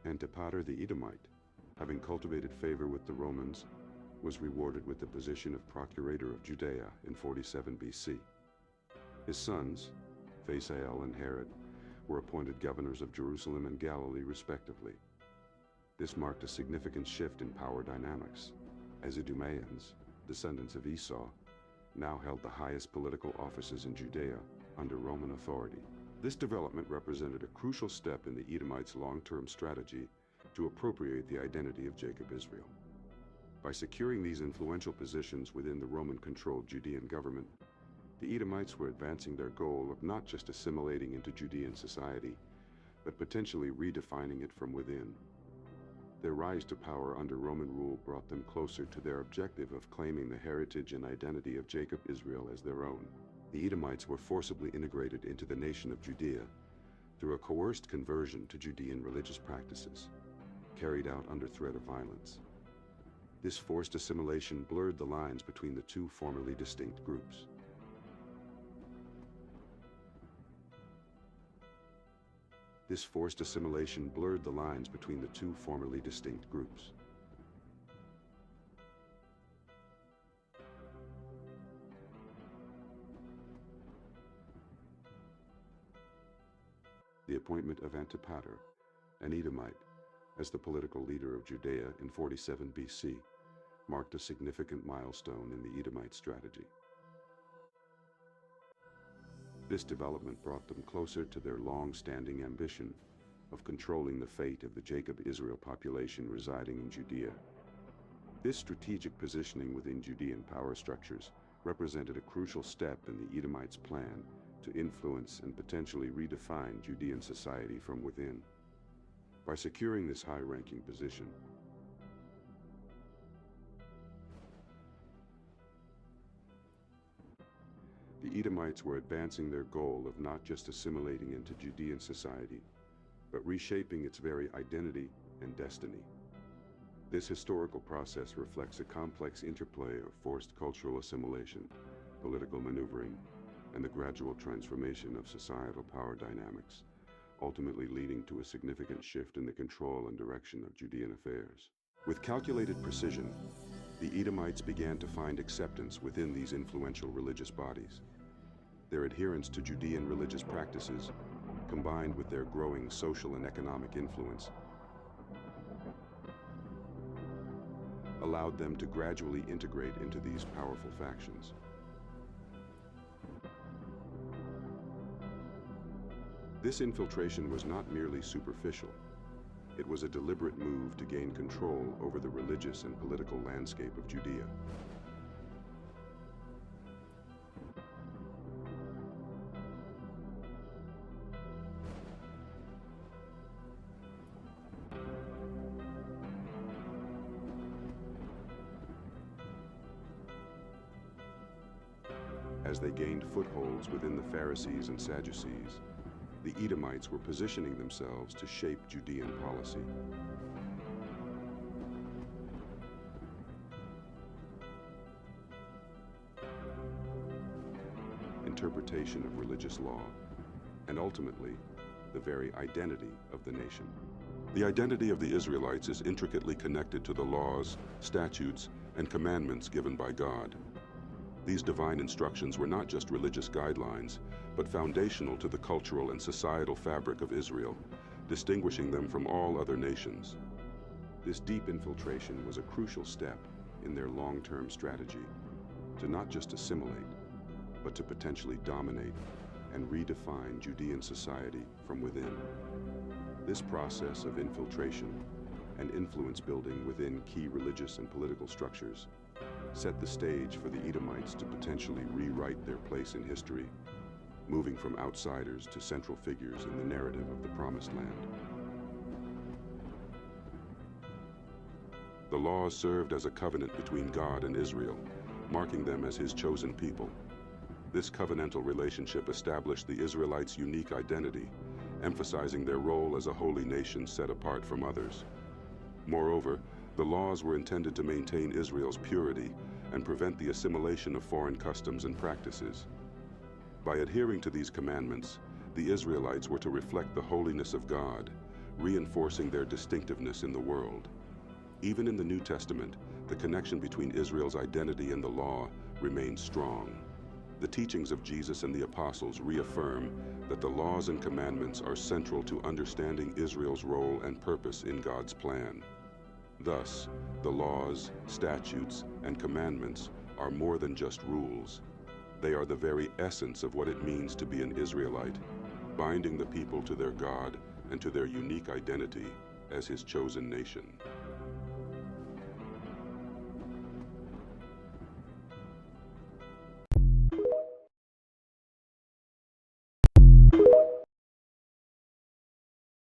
Antipater the Edomite, having cultivated favor with the Romans, was rewarded with the position of procurator of Judea in 47 BC. His sons, Phasael and Herod, were appointed governors of Jerusalem and Galilee respectively. This marked a significant shift in power dynamics, as IDUMEA'S, descendants of Esau, now held the highest political offices in Judea under Roman authority. This development represented a crucial step in the Edomites' long-term strategy to appropriate the identity of Jacob Israel. By securing these influential positions within the Roman-controlled Judean government, the Edomites were advancing their goal of not just assimilating into Judean society, but potentially redefining it from within. Their rise to power under Roman rule brought them closer to their objective of claiming the heritage and identity of Jacob Israel as their own. The Edomites were forcibly integrated into the nation of Judea through a coerced conversion to Judean religious practices, carried out under threat of violence. This forced assimilation blurred the lines between the two formerly distinct groups. The forced assimilation blurred the lines between the two formerly distinct groups. The appointment of Antipater, an Edomite, as the political leader of Judea in 47 BC marked a significant milestone in the Edomite strategy. This development brought them closer to their long-standing ambition of controlling the fate of the Jacob-Israel population residing in Judea. This strategic positioning within Judean power structures represented a crucial step in the Edomites' plan to influence and potentially redefine Judean society from within. By securing this high-ranking position, the Edomites were advancing their goal of not just assimilating into Judean society, but reshaping its very identity and destiny. This historical process reflects a complex interplay of forced cultural assimilation, political maneuvering, and the gradual transformation of societal power dynamics, ultimately leading to a significant shift in the control and direction of Judean affairs. With calculated precision, the Edomites began to find acceptance within these influential religious bodies. Their adherence to Judean religious practices, combined with their growing social and economic influence, allowed them to gradually integrate into these powerful factions. This infiltration was not merely superficial. It was a deliberate move to gain control over the religious and political landscape of Judea. As they gained footholds within the Pharisees and Sadducees, the Edomites were positioning themselves to shape Judean policy. Interpretation of religious law, and ultimately, the very identity of the nation. The identity of the Israelites is intricately connected to the laws, statutes, and commandments given by God. These divine instructions were not just religious guidelines, but foundational to the cultural and societal fabric of Israel, distinguishing them from all other nations. This deep infiltration was a crucial step in their long-term strategy to not just assimilate, but to potentially dominate and redefine Judean society from within. This process of infiltration and influence building within key religious and political structures set the stage for the Edomites to potentially rewrite their place in history, moving from outsiders to central figures in the narrative of the Promised Land. The laws served as a covenant between God and Israel, marking them as His chosen people. This covenantal relationship established the Israelites' unique identity, emphasizing their role as a holy nation set apart from others. Moreover, the laws were intended to maintain Israel's purity and prevent the assimilation of foreign customs and practices. By adhering to these commandments, the Israelites were to reflect the holiness of God, reinforcing their distinctiveness in the world. Even in the New Testament, the connection between Israel's identity and the law remains strong. The teachings of Jesus and the apostles reaffirm that the laws and commandments are central to understanding Israel's role and purpose in God's plan. Thus, the laws, statutes, and commandments are more than just rules. They are the very essence of what it means to be an Israelite, binding the people to their God and to their unique identity as His chosen nation.